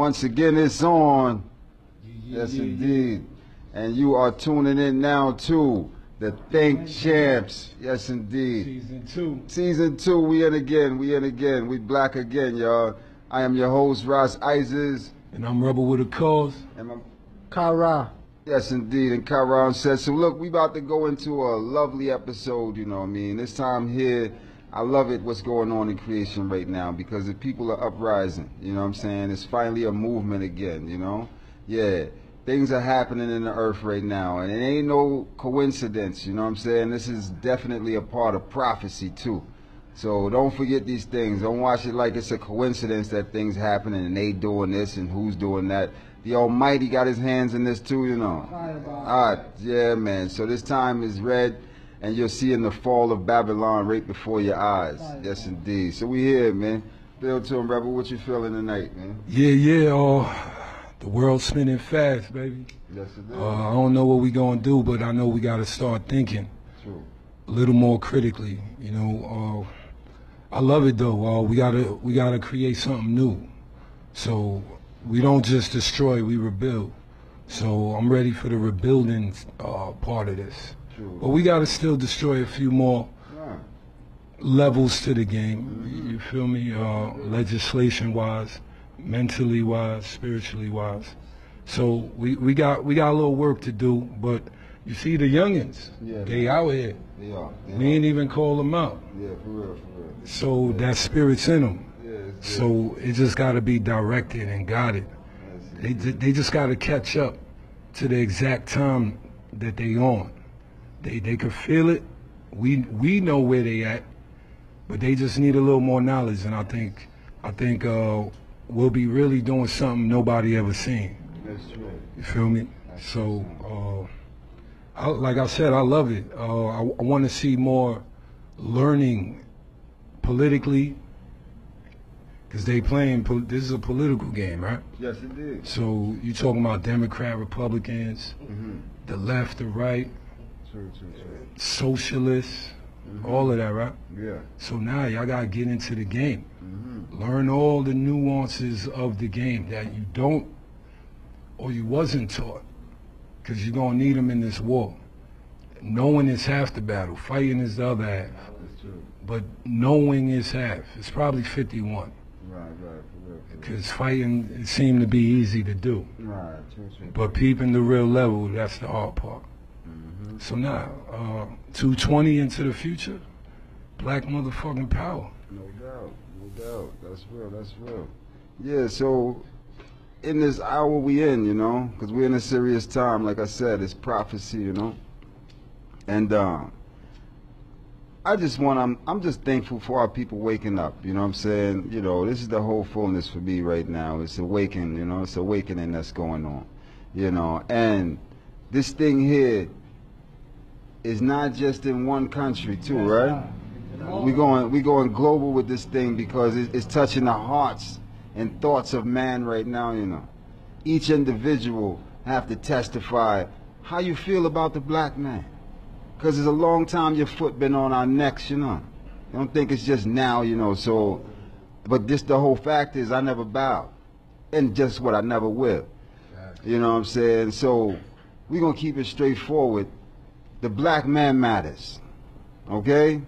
Once again, it's on. Yes, indeed. And you are tuning in now to the Think Champs. Yes, indeed. Season 2. Season 2, we in again. We in again. We black again, y'all. I am your host, Izes. And I'm Rebal-Witacause. And I'm Izes-Ka-Ra. Yes, indeed. And Karan said, so look, we about to go into a lovely episode, you know what I mean? This time here, I love it what's going on in creation right now because the people are uprising, you know what I'm saying? It's finally a movement again, you know? Yeah, things are happening in the earth right now, and it ain't no coincidence, you know what I'm saying? This is definitely a part of prophecy, too. So don't forget these things. Don't watch it like it's a coincidence that things happening and they doing this and who's doing that. The Almighty got his hands in this too, you know. All right, yeah, man. So this time is red, and you're seeing the fall of Babylon right before your eyes. Yes, indeed. So we here, man. Bill to him, Rebel. What you feeling tonight, man? Yeah. The world's spinning fast, baby. Yes, it is. I don't know what we gonna do, but I know we gotta start thinking True. a little more critically. You know, I love it though. We gotta create something new. So we don't just destroy, we rebuild. So I'm ready for the rebuilding part of this. True. But we got to still destroy a few more levels to the game. You feel me? Legislation-wise, mentally-wise, spiritually-wise. So we got a little work to do. But you see the youngins, they out here. They are. We ain't even call them out. Yeah, for real. So that spirit's in them. So it just got to be directed and guided. They just got to catch up to the exact time that they on. They could feel it. We know where they at, but they just need a little more knowledge. And I think we'll be really doing something nobody ever seen. That's true. You feel me? So like I said, I love it. I want to see more learning politically. Because they playing, this is a political game, right? Yes, it is. So you talking about Democrat, Republicans, the left, the right, True. socialists, all of that, right? Yeah. So now y'all got to get into the game. Learn all the nuances of the game that you don't or you wasn't taught. Because you're going to need them in this war. Knowing is half the battle. Fighting is the other half. That's true. But knowing is half. It's probably 51. Right, for real. Because fighting, it seemed to be easy to do. Right, true. But peeping the real level, that's the hard part. So now, 220 into the future, black motherfucking power. No doubt. That's real. Yeah, so in this hour we in, you know, because we're in a serious time, like I said, it's prophecy, you know. And I'm just thankful for our people waking up, you know what I'm saying? You know, this is the whole fullness for me right now. It's awakening, you know, it's awakening that's going on, you know. And this thing here is not just in one country too, right? We going global with this thing because it's touching the hearts and thoughts of man right now, you know. Each individual have to testify how you feel about the black man. Because it's a long time your foot been on our necks, you know. You don't think it's just now, you know, so. But this, the whole fact is I never bowed. And just what I never will. You know what I'm saying? So we're going to keep it straightforward. The black man matters. Okay?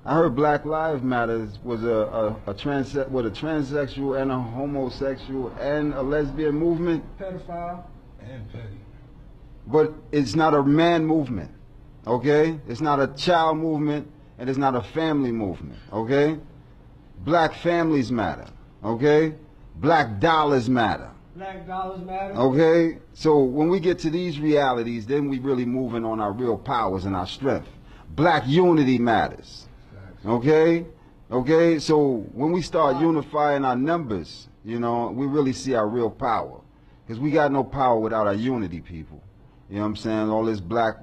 I heard Black Lives Matters was a transsexual and a homosexual and a lesbian movement. Pedophile. And petty. But it's not a man movement. Okay? It's not a child movement, and it's not a family movement. Okay? Black families matter. Okay? Black dollars matter. Black dollars matter. Okay? So when we get to these realities, then we really moving on our real powers and our strength. Black unity matters. Okay? Okay? So when we start unifying our numbers, you know, we really see our real power. Because we got no power without our unity, people. You know what I'm saying? All this black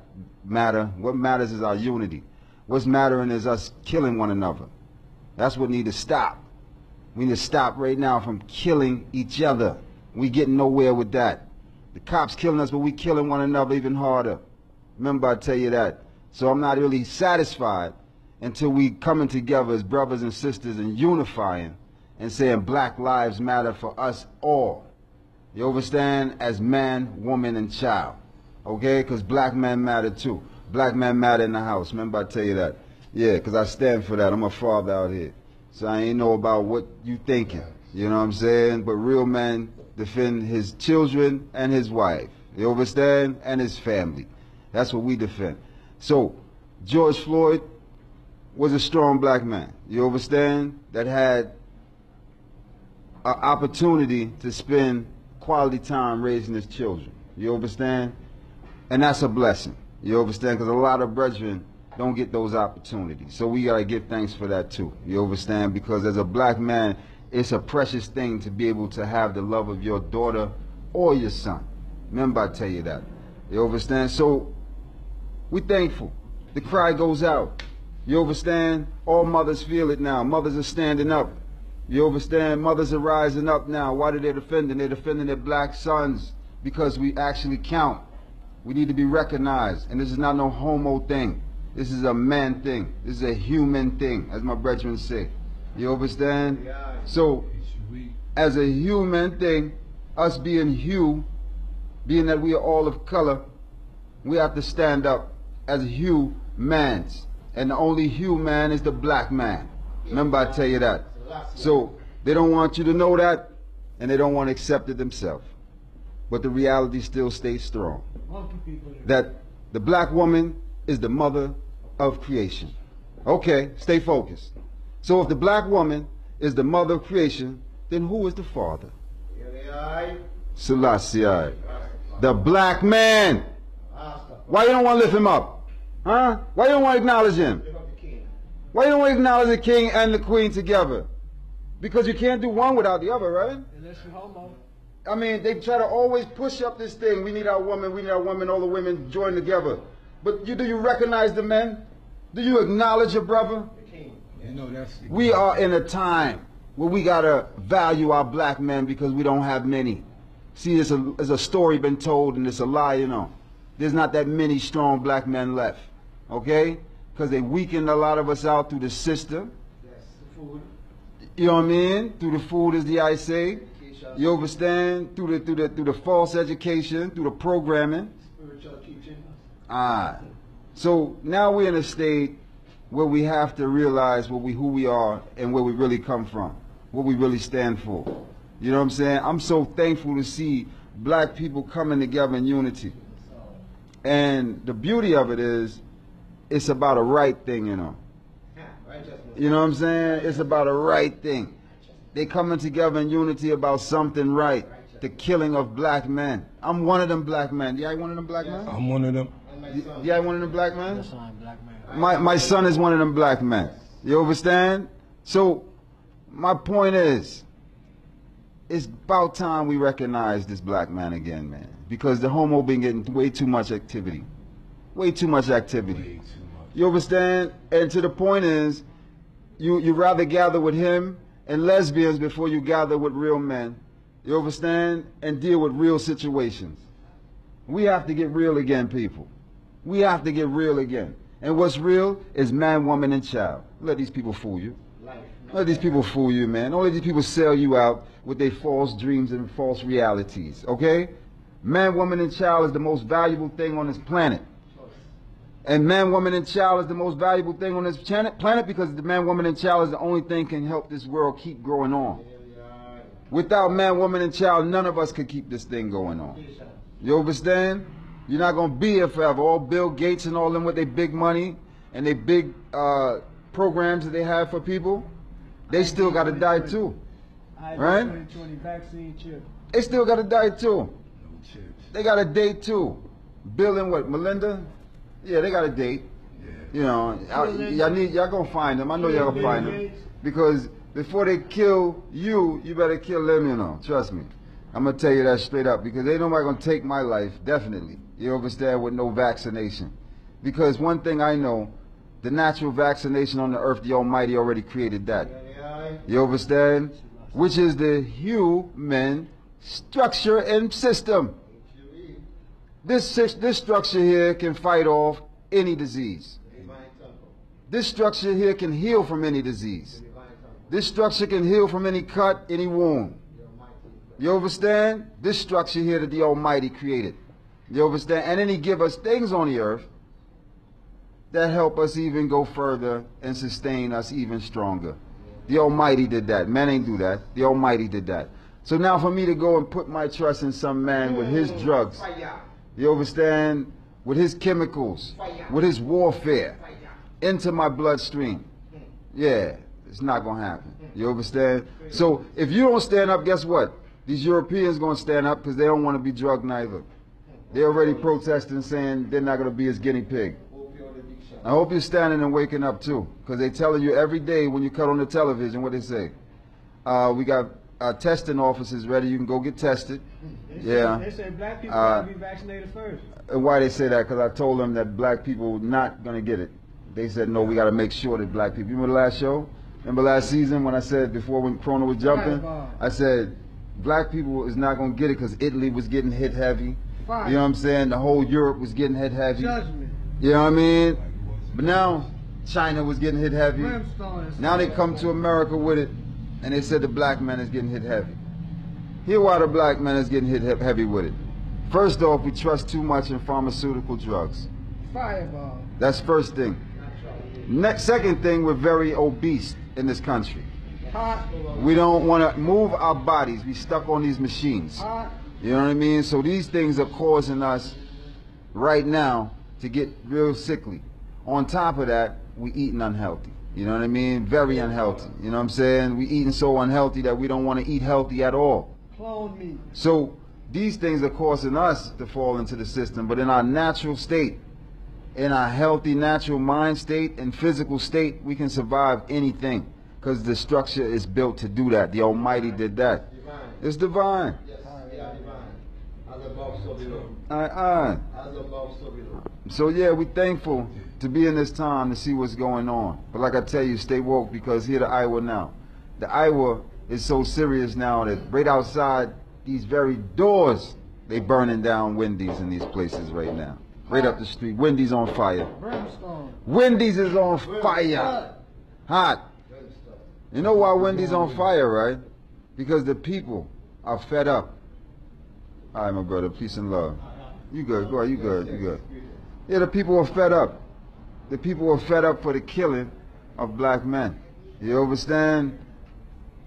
matter. What matters is our unity. What's mattering is us killing one another. That's what need to stop. We need to stop right now from killing each other. We getting nowhere with that. The cops killing us, but we killing one another even harder. Remember I tell you that. So I'm not really satisfied until we coming together as brothers and sisters and unifying and saying black lives matter for us all. You understand? As man, woman, and child. Okay? Because black men matter too. Black men matter in the house. Remember I tell you that. Yeah, because I stand for that. I'm a father out here. So I ain't know about what you thinking. You know what I'm saying? But real men defend his children and his wife. You understand? And his family. That's what we defend. So, George Floyd was a strong black man. You understand? That had an opportunity to spend quality time raising his children. You understand? And that's a blessing. You understand? Because a lot of brethren don't get those opportunities. So we got to give thanks for that too. You understand? Because as a black man, it's a precious thing to be able to have the love of your daughter or your son. Remember I tell you that. You understand? So we thankful. The cry goes out. You understand? All mothers feel it now. Mothers are standing up. You understand? Mothers are rising up now. Why are they defending? They're defending their black sons because we actually count. We need to be recognized. And this is not no homo thing. This is a man thing. This is a human thing, as my brethren say. You understand? So, as a human thing, us being being that we are all of color, we have to stand up as humans. And the only human is the black man. Remember I tell you that. So, they don't want you to know that, and they don't want to accept it themselves. But the reality still stays strong. That the black woman is the mother of creation. Okay, stay focused. So if the black woman is the mother of creation, then who is the father? Selassie. The black man. Why you don't want to lift him up? Huh? Why you don't want to acknowledge him? Why you don't want to acknowledge the king and the queen together? Because you can't do one without the other, right? Unless you're homo. I mean, they try to always push up this thing. We need our woman, we need our woman, all the women join together. But do you recognize the men? Do you acknowledge your brother? You know, We are in a time where we got to value our black men because we don't have many. See, there's a story been told, and it's a lie, you know. There's not that many strong black men left, okay? Because they weakened a lot of us out through the system. Yes, the food. You know what I mean? Through the food, as the I say. You understand? Through the false education, through the programming. Spiritual teaching. So now we're in a state where we have to realize who we are and where we really come from, what we really stand for. You know what I'm saying? I'm so thankful to see black people coming together in unity. And the beauty of it is, it's about a right thing, you know. You know what I'm saying? It's about a right thing. They coming together in unity about something right. The killing of black men. I'm one of them black men. Yeah, I one of them black men? I'm one of them. Yeah, I one of them black men? Yes, I'm black man. My son is one of them black men. You understand? So, my point is, it's about time we recognize this black man again, man. Because the homo been getting way too much activity. Way too much activity. Way too much. You understand? And to the point is, you rather gather with him and lesbians before you gather with real men. You understand? And deal with real situations. We have to get real again, people. We have to get real again. And what's real is man, woman, and child. Let these people fool you. Let these people fool you, man. Don't let these people sell you out with their false dreams and false realities, okay? Man, woman, and child is the most valuable thing on this planet. And man, woman, and child is the most valuable thing on this planet because the man, woman, and child is the only thing can help this world keep growing on. Without man, woman, and child, none of us could keep this thing going on. You understand? You're not going to be here forever. All Bill Gates and all them with their big money and their big programs that they have for people, they still got to die too. Right? 2020 vaccine chip. They still got to die too. No chips. They got a date too. Bill and what, Melinda? Yeah, they got a date. Yeah. You know, y'all gonna find them. I know y'all gonna find them. Because before they kill you, you better kill them, you know. Trust me. I'm gonna tell you that straight up because ain't nobody gonna take my life, definitely. You understand, with no vaccination. Because one thing I know, the natural vaccination on the earth, the Almighty already created that. You understand? Which is the human structure and system. This structure here can fight off any disease. This structure here can heal from any disease. This structure can heal from any cut, any wound. You understand? This structure here that the Almighty created. You understand? And then he give us things on the earth that help us even go further and sustain us even stronger. The Almighty did that. Man ain't do that. The Almighty did that. So now for me to go and put my trust in some man with his drugs, you understand, with his chemicals, with his warfare, into my bloodstream, yeah, it's not going to happen. You understand? So if you don't stand up, guess what? These Europeans going to stand up because they don't want to be drugged neither. They're already protesting, saying they're not going to be his guinea pig. I hope you're standing and waking up too, because they telling you every day when you cut on the television what they say. We got testing offices ready. You can go get tested. Yeah. They say black people gotta be vaccinated first. And why they say that? Because I told them that black people not gonna get it. They said no. We got to make sure that black people. You remember the last show? Remember last season when I said before when Corona was jumping? I said black people is not gonna get it because Italy was getting hit heavy. You know what I'm saying? The whole Europe was getting hit heavy. Judgment. You know what I mean? But now China was getting hit heavy. Now they come to America with it, and they said the black man is getting hit heavy. Here why the black man is getting hit heavy with it. First off, we trust too much in pharmaceutical drugs. Fireball. That's first thing. Second thing, we're very obese in this country. Hot. We don't want to move our bodies. We stuck on these machines. Hot. You know what I mean? So these things are causing us right now to get real sickly. On top of that, we eating unhealthy. You know what I mean? Very unhealthy. You know what I'm saying? We eating so unhealthy that we don't want to eat healthy at all. Clone meat. So these things are causing us to fall into the system. But in our natural state, in our healthy natural mind state and physical state, we can survive anything because the structure is built to do that. The Almighty did that. It's divine. Yes, we are divine. As above, so below. As above, so below. So yeah, we're thankful to be in this time to see what's going on. But like I tell you, stay woke, because here the Iowa now. The Iowa is so serious now that right outside these very doors, they burning down Wendy's in these places right now. Right up the street. Wendy's on fire. Brimstone. Wendy's is on fire. Hot. You know why Wendy's on fire, right? Because the people are fed up. All right, my brother, peace and love. You good, go ahead, you good, you good. Yeah, the people are fed up. The people are fed up for the killing of black men. You understand?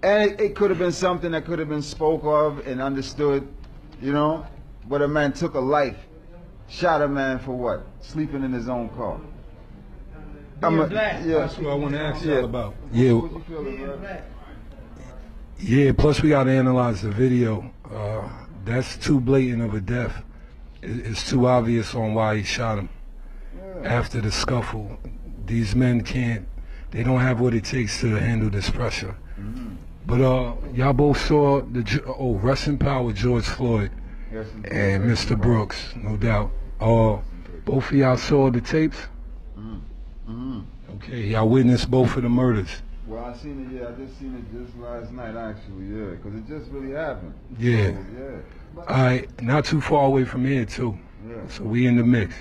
And it could have been something that could have been spoke of and understood, you know? But a man took a life, shot a man for what? Sleeping in his own car. Black. Yeah. That's what I want to ask Yeah. y'all about. Yeah. What you feeling, bro? Yeah, plus we got to analyze the video. That's too blatant of a death. It's too obvious on why he shot him. After the scuffle, these men they don't have what it takes to handle this pressure. But y'all both saw rest in power, George Floyd and Mr. Brooks, no doubt. Both of y'all saw the tapes? Okay, y'all witnessed both of the murders. Well, I seen it, yeah, I just seen it just last night, actually, yeah, because it just really happened. Yeah. So, yeah. All right, not too far away from here, too. Yeah. So we in the mix.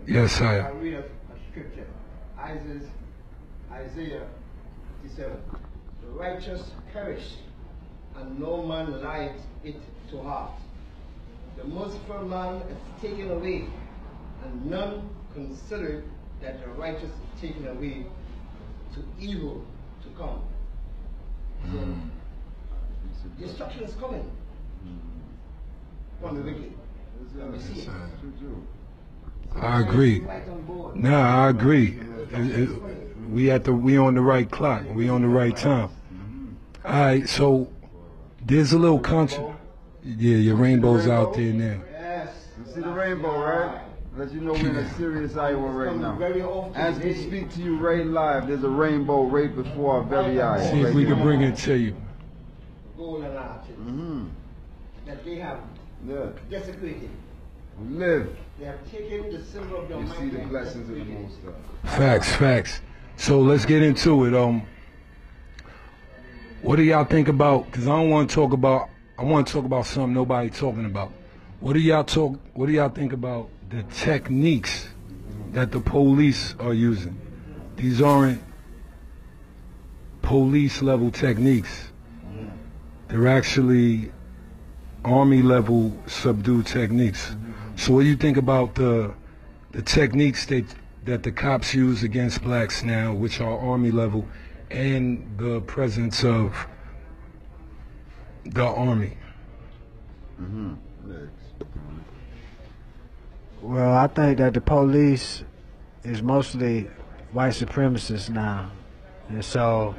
Yes, sir. I read a scripture. Isaiah 57. The righteous perish, and no man lieth it to heart. The merciful man is taken away, and none consider that the righteous is taken away to evil to come. So, destruction is coming from the wicked. And we see it. I agree. Right on board. Nah, I agree. We on the right clock. We on the right time. All right, so there's a little Yeah, your rainbow's out there now. Yes. You see the rainbow, right? Let you know we're in a serious Iowa right now. Very often As we speak to you right live, there's a rainbow right before our very eyes. See if we can bring it to you. golden arches that they have desecrated. We live. They have taken the symbol of the You see Almighty the and blessings of the desecrated Most High. Facts. So let's get into it. What do y'all think about? Because I want to talk about something nobody talking about. What do y'all think about the techniques that the police are using? These aren't police level techniques. They're actually Army level subdue techniques. So what do you think about the techniques that the cops use against blacks now, which are Army level, and the presence of the Army? Well, I think that the police is mostly white supremacists now. And so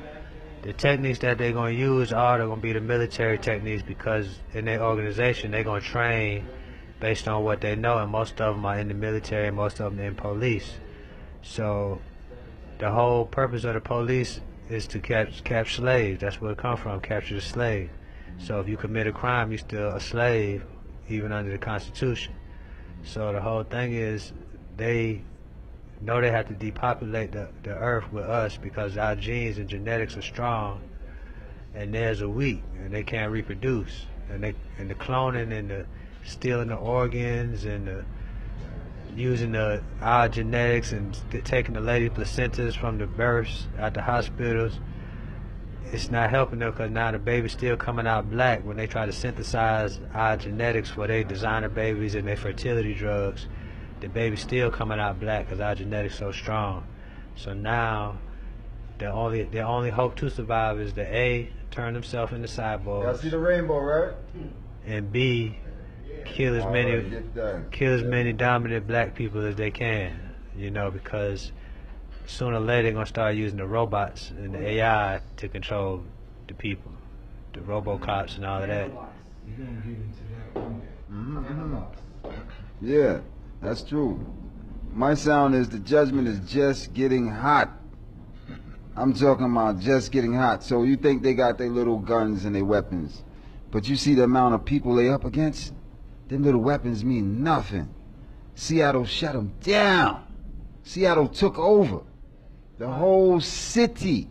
the techniques that they're going to use are going to be the military techniques, because in their organization they're going to train based on what they know, and most of them are in the military and most of them in police. So the whole purpose of the police is to capture slaves. That's where it comes from, capture the slave. So if you commit a crime, you're still a slave, even under the Constitution. So the whole thing is they know they have to depopulate the earth with us, because our genes and genetics are strong and theirs are weak, and they can't reproduce. And the cloning and the stealing the organs and the using our genetics and taking the lady placentas from the births at the hospitals, it's not helping them, because now the baby's still coming out black when they try to synthesize our genetics for their designer babies and their fertility drugs. The baby's still coming out black because our genetics so strong. So now their only hope to survive is to A, turn themselves into cyborgs. Y'all see the rainbow, right? And B, kill as many dominant black people as they can, you know, because sooner or later they're going to start using the robots and the AI to control the people, the robo-cops and all of that. Yeah, that's true. My sound is the judgment is just getting hot. I'm talking about just getting hot. So you think they got their little guns and their weapons, but you see the amount of people they up against? Them little weapons mean nothing. Seattle shut them down. Seattle took over the whole city.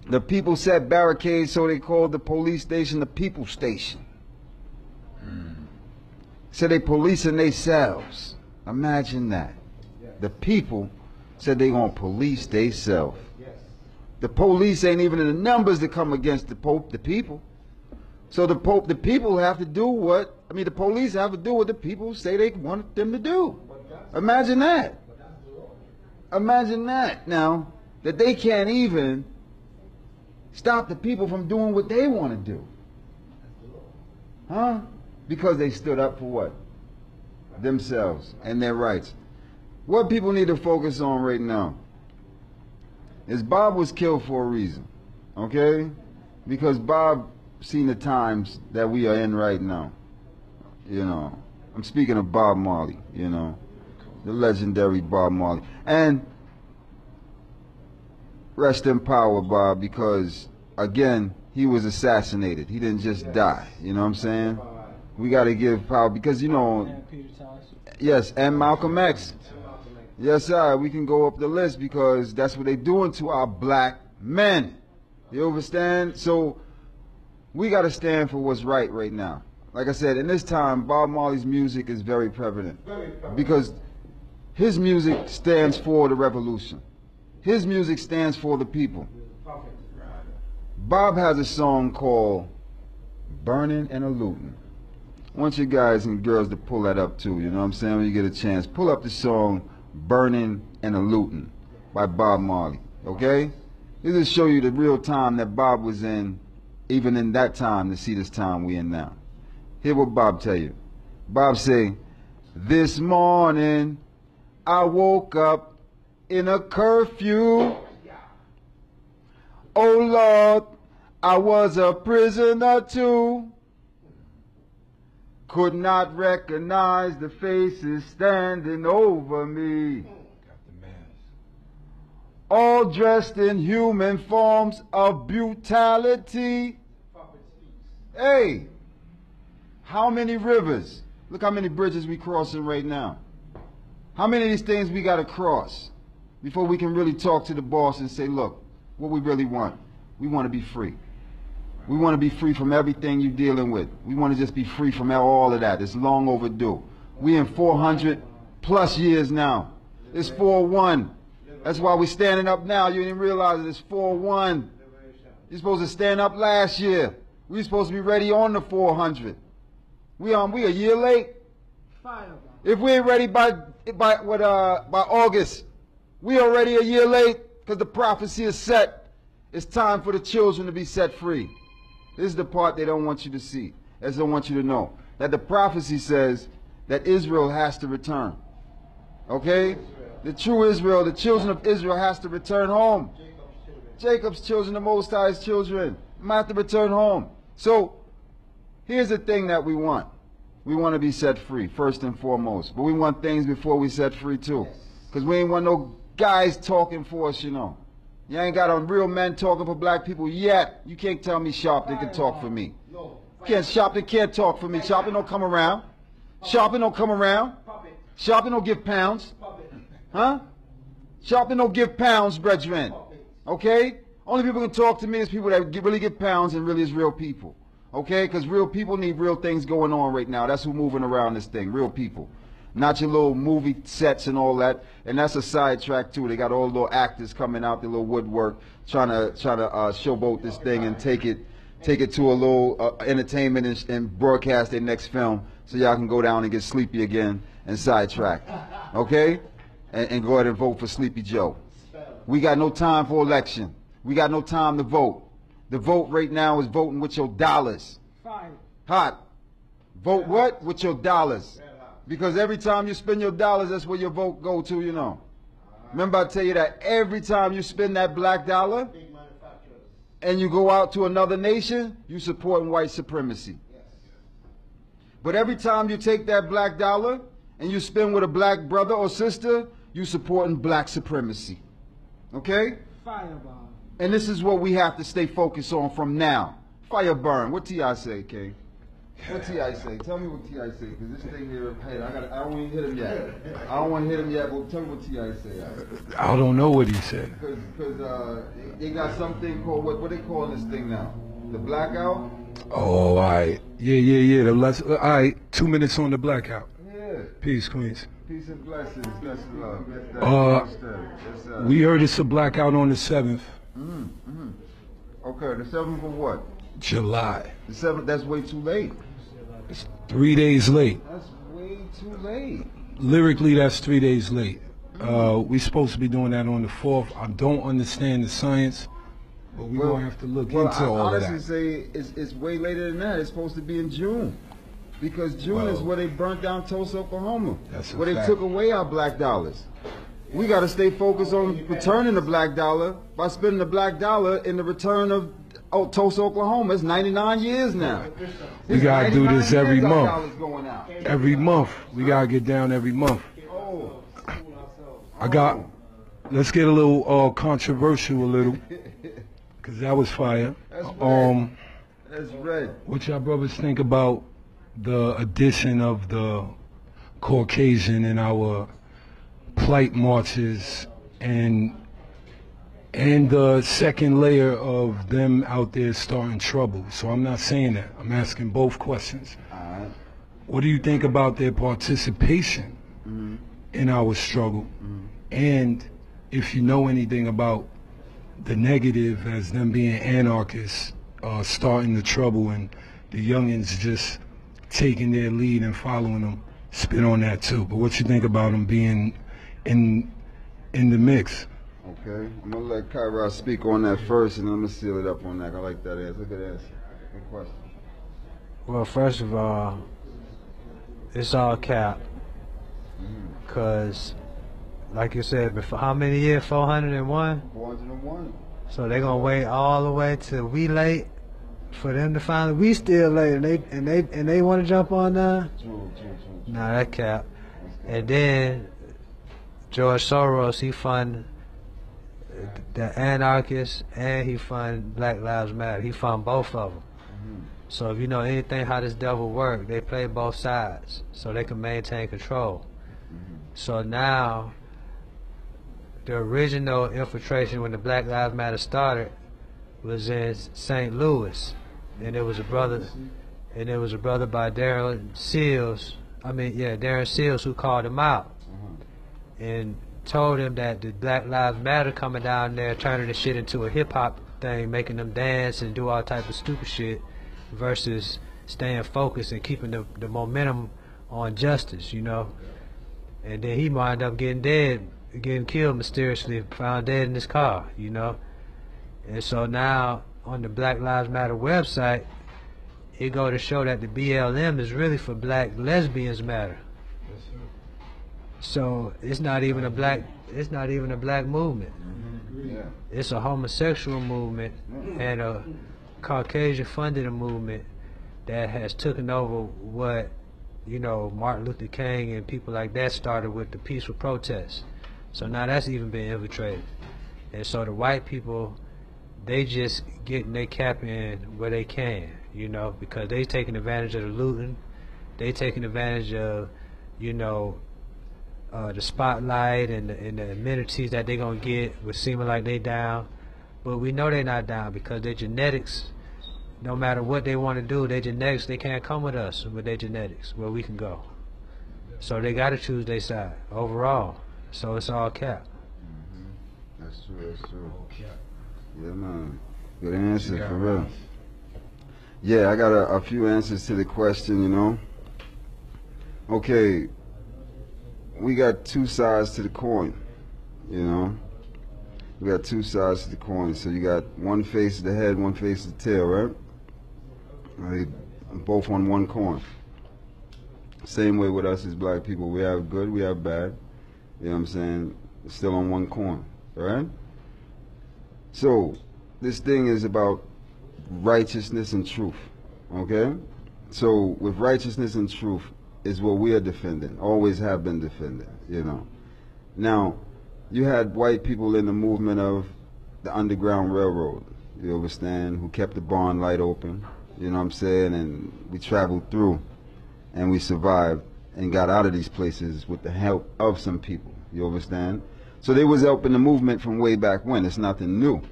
The people set barricades, so they called the police station the people station. So they policing themselves. Imagine that. The people said they gonna police themselves. The police ain't even in the numbers to come against the people. So the people have to do what, the police have to do what the people say they want them to do. Imagine that. Imagine that now, that they can't even stop the people from doing what they want to do. Huh? Because they stood up for what? Themselves and their rights. What people need to focus on right now is Bob was killed for a reason. Okay? Because Bob seen the times that we are in right now. You know, I'm speaking of Bob Marley, you know, the legendary Bob Marley. And rest in power, Bob, because again, he was assassinated. He didn't just die. You know what I'm saying? We got to give power because, you know, yes, and Malcolm X. Yes, sir. We can go up the list because that's what they're doing to our black men. You understand? So we got to stand for what's right now. Like I said, in this time, Bob Marley's music is very prevalent because his music stands for the revolution. His music stands for the people. Bob has a song called Burning and a Looting. I want you guys and girls to pull that up too, you know what I'm saying? When you get a chance, pull up the song Burning and a Looting by Bob Marley, okay? This will show you the real time that Bob was in, even in that time, to see this time we in now. Hear what Bob tell you. Bob say, this morning I woke up in a curfew. Oh Lord, I was a prisoner too. Could not recognize the faces standing over me. All dressed in human forms of brutality. Hey, how many rivers? Look how many bridges we crossing right now. How many of these things we got to cross before we can really talk to the boss and say, look, what we really want? We want to be free. We want to be free from everything you're dealing with. We want to just be free from all of that. It's long overdue. We in 400 plus years now. It's 4-1. That's why we're standing up now. You didn't realize it. It's 4-1. You're supposed to stand up last year. We were supposed to be ready on the 400. We a year late. Fireball. If we ain't ready by August, we already a year late because the prophecy is set. It's time for the children to be set free. This is the part they don't want you to see. They don't want you to know that the prophecy says that Israel has to return. Okay? The true Israel, the children of Israel has to return home. Jacob's children, the Most High's children, have to return home. So, here's the thing that we want. We want to be set free, first and foremost. But we want things before we set free, too. Because we ain't want no guys talking for us, you know. You ain't got a real men talking for black people yet. You can't tell me Sharpton can talk for me. Sharpton can't talk for me. Sharpton don't come around. Sharpton don't come around. Sharpton don't give pounds. Huh? Sharpton don't give pounds, brethren. Okay? Only people can talk to me is people that really get pounds and really is real people. Okay? Because real people need real things going on right now. That's who's moving around this thing. Real people. Not your little movie sets and all that. And that's a sidetrack too. They got all the little actors coming out, their little woodwork, trying to showboat this thing and take it to a little entertainment and broadcast their next film so y'all can go down and get sleepy again and sidetrack. Okay? And go ahead and vote for Sleepy Joe. We got no time for election. We got no time to vote. The vote right now is voting with your dollars. Fire. Hot. Vote what? With your dollars. Because every time you spend your dollars, that's where your vote go to, you know. Remember I tell you that every time you spend that black dollar and you go out to another nation, you supporting white supremacy. But every time you take that black dollar and you spend with a black brother or sister, you supporting black supremacy. Okay? Fireball. And this is what we have to stay focused on from now. Fire burn. What T.I. say, King? What T.I. say? Tell me what T.I. say, because this thing here, hey, I don't want to hit him yet. I don't want to hit him yet, but tell me what T.I. say. I don't know what he said. Because they got something called, what they calling this thing now? The blackout? Oh, all right. Yeah. All right, 2 minutes on the blackout. Yeah. Peace, Queens. Peace and blessings. That's love. We heard it's a blackout on the 7th. Okay, the 7th of what? July. The 7th, that's way too late. It's 3 days late. That's way too late. Lyrically, that's 3 days late. We supposed to be doing that on the 4th. I don't understand the science, but we're going to have to look into all of that. I honestly say it's way later than that. It's supposed to be in June. Because June is where they burnt down Tulsa, Oklahoma. That's where they took away our black dollars. We got to stay focused on returning the black dollar by spending the black dollar in the return of Tulsa, Oklahoma. It's 99 years now. We got to do this every month. Every month. We got to get down every month. Let's get a little controversial a little, because that was fire. That's red. What y'all brothers think about the addition of the Caucasian in our plight marches and the second layer of them out there starting trouble? So I'm not saying that. I'm asking both questions. What do you think about their participation in our struggle? And if you know anything about the negative as them being anarchists, starting the trouble, and the youngins just taking their lead and following them, spit on that too. But what you think about them being in the mix? Okay, I'm gonna let Kyra speak on that first, and I'm gonna seal it up on that. I like that answer. Good answer. Good question. Well, first of all, it's all cap. Cause, like you said, before how many years? 401. 401. So they gonna wait all the way till we late for them to finally. We still late, and they want to jump on now. True. Nah, that cap. And then George Soros, he fund the anarchists and he fund Black Lives Matter. He fund both of them. So if you know anything how this devil work, they play both sides so they can maintain control. So now, the original infiltration when the Black Lives Matter started was in St. Louis, and it was a brother by Darren Seals. Darren Seals, who called him out and told him that the Black Lives Matter coming down there, turning the shit into a hip hop thing, making them dance and do all type of stupid shit, versus staying focused and keeping the momentum on justice, you know. And then he wound up getting killed mysteriously, found dead in his car, you know. And so now on the Black Lives Matter website, it go to show that the BLM is really for Black Lesbians Matter. So it's not even a black movement. Yeah. It's a homosexual movement and a Caucasian funded movement that has taken over what, you know, Martin Luther King and people like that started with the peaceful protests. So now that's even been infiltrated. And so the white people, they just getting their cap in where they can, you know, because they taking advantage of the looting, they taking advantage of, you know, the spotlight and the amenities that they gonna get with seeming like they down. But we know they're not down because their genetics, no matter what they want to do, their genetics, they can't come with us with their genetics where we can go. So they got to choose their side overall. So it's all cap. That's true, that's true. Yeah, man. Good answer, for real. Yeah, I got a few answers to the question, you know. Okay, we got two sides to the coin, you know. We got two sides to the coin. So you got one face of the head, one face of the tail, right? They both on one coin. Same way with us as black people. We have good, we have bad. You know what I'm saying? It's still on one coin, right? So this thing is about righteousness and truth, okay? So with righteousness and truth is what we are defending, always have been defending, you know. Now, you had white people in the movement of the Underground Railroad, you understand, who kept the barn light open, you know what I'm saying, and we traveled through and we survived and got out of these places with the help of some people, you understand? So they was helping the movement from way back when. It's nothing new,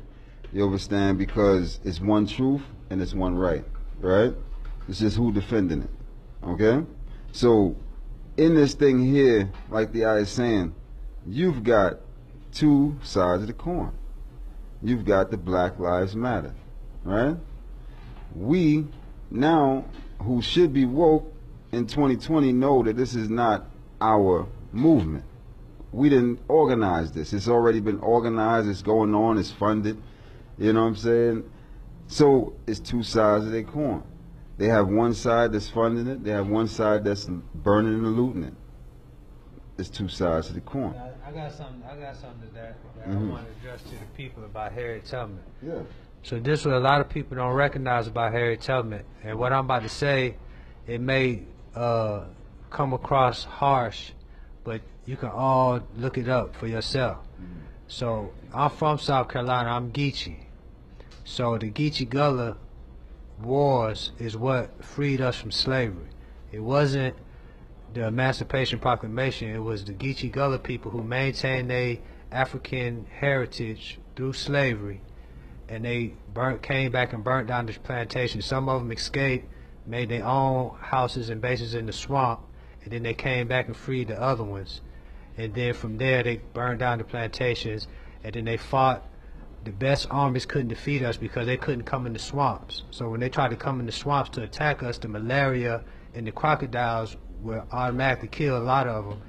you understand, because it's one truth and it's one right, right? It's just who defending it, okay? So in this thing here, like the eye is saying, you've got two sides of the coin. You've got the Black Lives Matter, right? We now, who should be woke in 2020, know that this is not our movement. We didn't organize this. It's already been organized. It's going on. It's funded. You know what I'm saying? So it's two sides of their coin. They have one side that's funding it. They have one side that's burning and looting it. It's two sides of the coin. I got something to that I want to address to the people about Harriet Tubman. Yeah. So this is what a lot of people don't recognize about Harriet Tubman. And what I'm about to say, it may come across harsh, but you can all look it up for yourself. So I'm from South Carolina. I'm Geechee. So the Geechee Gullah Wars is what freed us from slavery. It wasn't the Emancipation Proclamation. It was the Geechee Gullah people who maintained their African heritage through slavery, and they came back and burnt down this plantation. Some of them escaped, made their own houses and bases in the swamp, and then they came back and freed the other ones. And then from there they burned down the plantations, and then they fought. The best armies couldn't defeat us because they couldn't come in the swamps. So when they tried to come in the swamps to attack us, the malaria and the crocodiles would automatically kill a lot of them.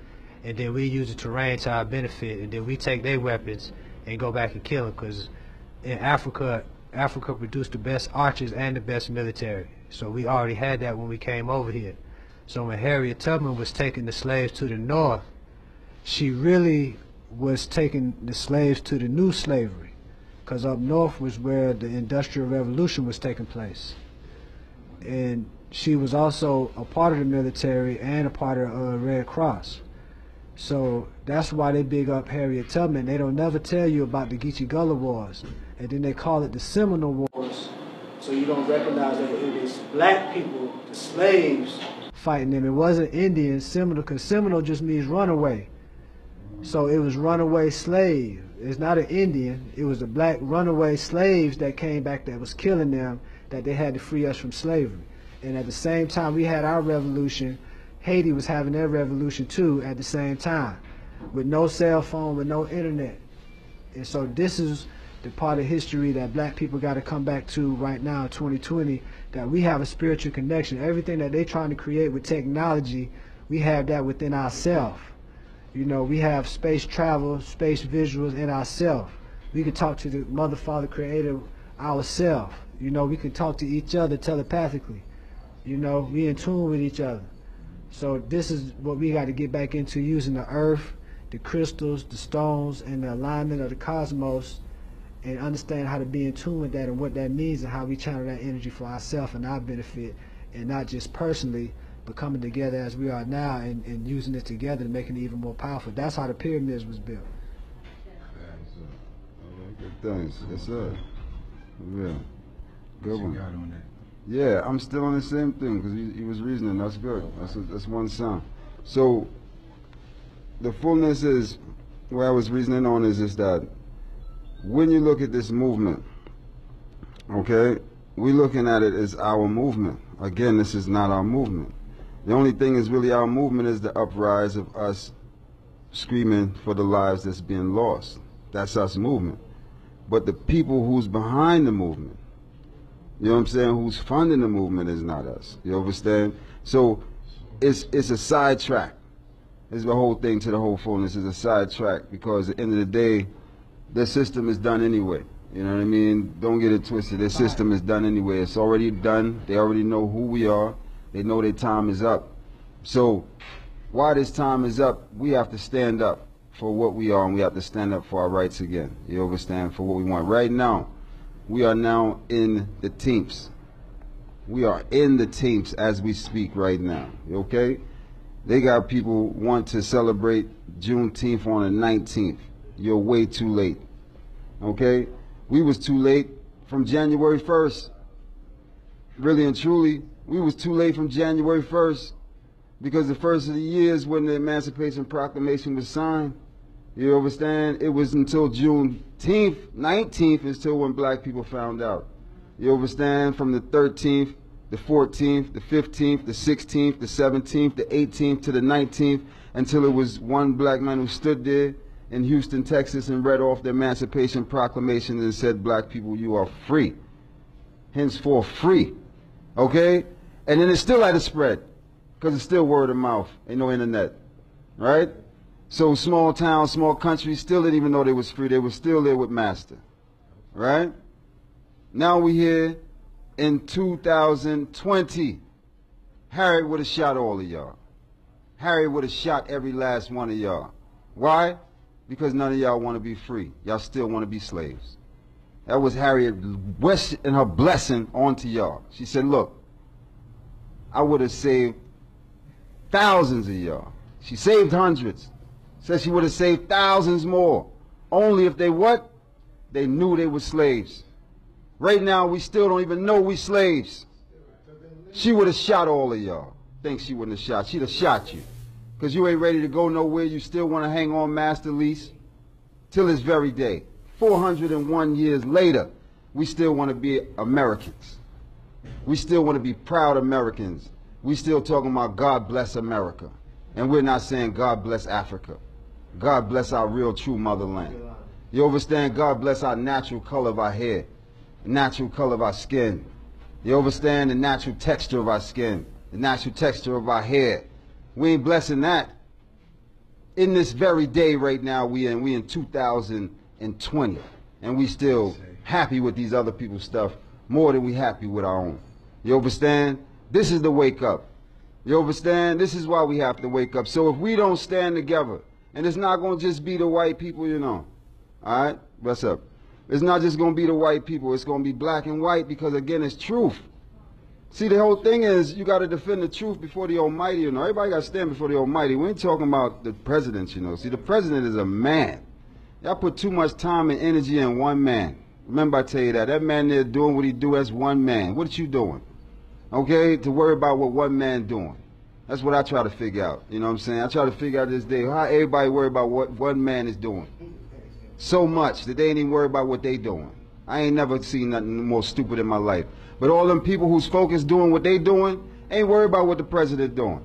And then we use the terrain to our benefit, and then we take their weapons and go back and kill them, because in Africa produced the best archers and the best military. So we already had that when we came over here. So when Harriet Tubman was taking the slaves to the north, she really was taking the slaves to the new slavery, because up north was where the Industrial Revolution was taking place. And she was also a part of the military and a part of Red Cross. So that's why they big up Harriet Tubman. They don't never tell you about the Geechee Gullah Wars. And then they call it the Seminole Wars. So you don't recognize that it is black people, the slaves, fighting them. It wasn't Indians, Seminole, because Seminole just means runaway. So it was runaway slave. It's not an Indian. It was the black runaway slaves that came back that was killing them, that they had to free us from slavery. And at the same time we had our revolution, Haiti was having their revolution too at the same time, with no cell phone, with no internet. And so this is the part of history that black people got to come back to right now in 2020, that we have a spiritual connection. Everything that they're trying to create with technology, we have that within ourselves. You know, we have space travel, space visuals in ourselves. We can talk to the Mother, Father, Creator ourselves. You know, we can talk to each other telepathically. You know, we in tune with each other. So this is what we got to get back into, using the earth, the crystals, the stones, and the alignment of the cosmos, and understand how to be in tune with that and what that means, and how we channel that energy for ourselves and our benefit, and not just personally, but coming together as we are now and using it together and making it even more powerful. That's how the pyramids was built. Good thanks. Yes, sir. Yeah. Good one. Got on that. Yeah, I'm still on the same thing because he was reasoning. That's good. That's one sound. So the fullness is, what I was reasoning on is that when you look at this movement, okay, we're looking at it as our movement. Again, this is not our movement. The only thing is really our movement is the uprise of us screaming for the lives that's being lost. That's us movement. But the people who's behind the movement, you know what I'm saying, who's funding the movement is not us. You understand? So it's a sidetrack. It's the whole thing to the whole fullness is a sidetrack, because at the end of the day, the system is done anyway. You know what I mean? Don't get it twisted. Their system is done anyway. It's already done. They already know who we are. They know their time is up. So while this time is up, we have to stand up for what we are, and we have to stand up for our rights again. You understand? For what we want. Right now, we are now in the teams. We are in the teams as we speak right now. Okay? They got people want to celebrate Juneteenth on the 19th. You're way too late. Okay? We was too late from January 1st. Really and truly, we was too late from January 1st, because the first of the year is when the Emancipation Proclamation was signed. You understand? It was until Juneteenth, 19th, is till when black people found out. You understand? From the 13th, the 14th, the 15th, the 16th, the 17th, the 18th to the 19th, until it was one black man who stood there in Houston, Texas, and read off the Emancipation Proclamation and said, black people, you are free. Henceforth free. Okay? And then it still had to spread, because it's still word of mouth. Ain't no internet. Right? So small towns, small countries still didn't even know they was free. They were still there with master. Right? Now we here in 2020. Harry would have shot all of y'all. Harry would have shot every last one of y'all. Why? Because none of y'all want to be free. Y'all still want to be slaves. That was Harriet West and her blessing onto y'all. She said, look, I would have saved thousands of y'all. She saved hundreds. Said she would have saved thousands more. Only if they what? They knew they were slaves. Right now, we still don't even know we slaves. She would have shot all of y'all. Think she wouldn't have shot. She'd have shot you. Because you ain't ready to go nowhere. You still want to hang on master lease till this very day. 401 years later, we still want to be Americans. We still want to be proud Americans. We still talking about God bless America. And we're not saying God bless Africa. God bless our real true motherland. You understand? God bless our natural color of our hair, natural color of our skin. You understand? The natural texture of our skin, the natural texture of our hair. We ain't blessing that. In this very day right now, we in 2020, and we still happy with these other people's stuff more than we happy with our own. You understand? This is the wake up. You understand? This is why we have to wake up. So if we don't stand together, and it's not going to just be the white people, you know. All right? What's up? It's not just going to be the white people. It's going to be black and white, because, again, it's truth. See, the whole thing is you got to defend the truth before the Almighty, you know. Everybody got to stand before the Almighty. We ain't talking about the president, you know. See, the president is a man. Y'all put too much time and energy in one man. Remember I tell you that. That man there doing what he do as one man. What you doing? Okay? To worry about what one man doing. That's what I try to figure out. You know what I'm saying? I try to figure out this day how everybody worry about what one man is doing. So much that they ain't even worry about what they doing. I ain't never seen nothing more stupid in my life. But all them people who's focused doing what they doing ain't worried about what the president doing.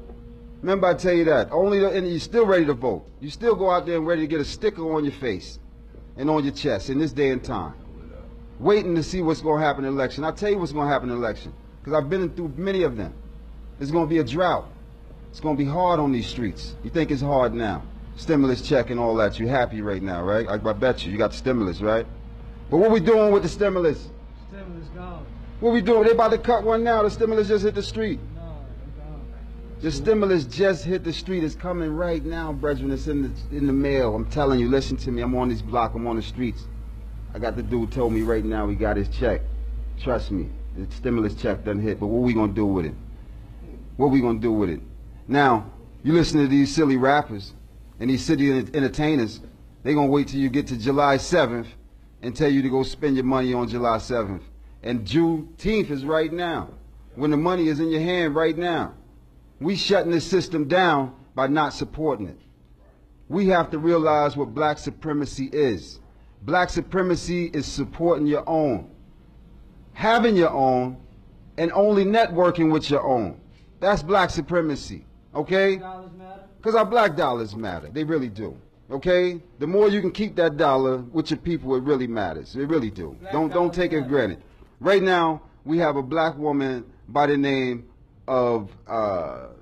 Remember I tell you that. And you're still ready to vote. You still go out there and ready to get a sticker on your face and on your chest in this day and time. waiting to see what's going to happen in the election. I'll tell you what's going to happen in the election, because I've been through many of them. There's going to be a drought. It's going to be hard on these streets. You think it's hard now. Stimulus check and all that. You're happy right now, right? I bet you got the stimulus, right? But what we doing with the stimulus? Stimulus gone. What we doing? They about to cut one now. The stimulus just hit the street. No, they're gone. The stimulus just hit the street. It's coming right now, brethren. It's in the mail. I'm telling you, listen to me. I'm on this block. I'm on the streets. I got the dude told me right now he got his check. Trust me. The stimulus check done hit. But what we going to do with it? What we going to do with it? Now, you listen to these silly rappers and these city entertainers. They going to wait till you get to July 7th and tell you to go spend your money on July 7th. And Juneteenth is right now, when the money is in your hand right now. We shutting this system down by not supporting it. We have to realize what black supremacy is. Black supremacy is supporting your own, having your own, and only networking with your own. That's black supremacy, okay? Because our black dollars matter. They really do, okay? The more you can keep that dollar with your people, it really matters. It really do. Don't take it for granted. Right now, we have a black woman by the name of, Apple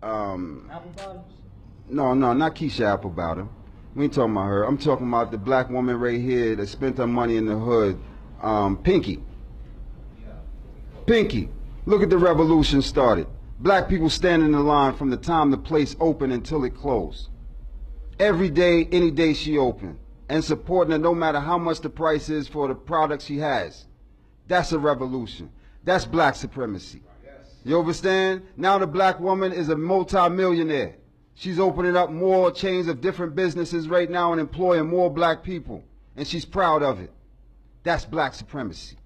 bottoms? no, not Keisha Applebottom. We ain't talking about her. I'm talking about the black woman right here that spent her money in the hood, Pinky. Pinky. Look at the revolution started. Black people standing in line from the time the place opened until it closed. Every day, any day she opened. And supporting her no matter how much the price is for the product she has. That's a revolution. That's black supremacy. You understand? Now the black woman is a multi-millionaire. She's opening up more chains of different businesses right now and employing more black people. And she's proud of it. That's black supremacy.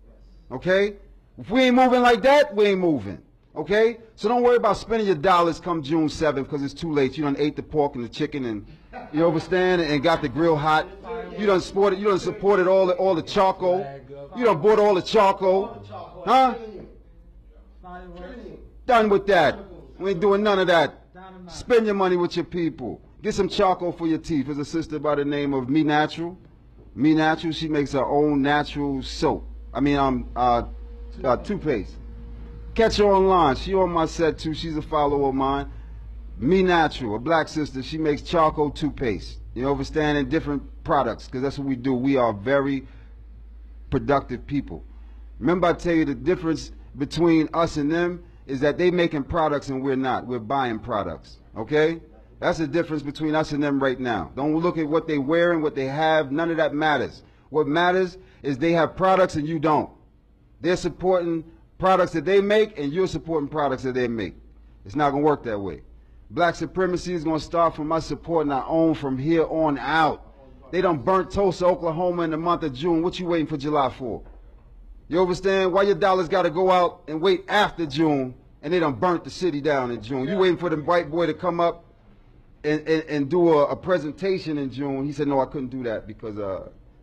Okay? If we ain't moving like that, we ain't moving. Okay? So don't worry about spending your dollars come June 7th because it's too late. You done ate the pork and the chicken and, you understand, and got the grill hot. You done supported all the charcoal. You done bought all the charcoal. Huh? Done with that. We ain't doing none of that. Spend your money with your people. Get some charcoal for your teeth. There's a sister by the name of Me Natural. Me Natural, she makes her own natural soap. Toothpaste. Catch her online. She on my set too. She's a follower of mine. Me Natural, a black sister. She makes charcoal toothpaste. You understand? And different products, because that's what we do. We are very productive people. Remember I tell you the difference between us and them is that they making products and we're not. We're buying products. Okay? That's the difference between us and them right now. Don't look at what they wearing, what they have. None of that matters. What matters is they have products and you don't. They're supporting products that they make and you're supporting products that they make. It's not going to work that way. Black supremacy is going to start from us supporting our own from here on out. They done burnt Tulsa, Oklahoma in the month of June. What you waiting for July for? You understand? Why your dollars got to go out and wait after June and they done burnt the city down in June? You waiting for the white boy to come up and do a presentation in June. He said, no, I couldn't do that because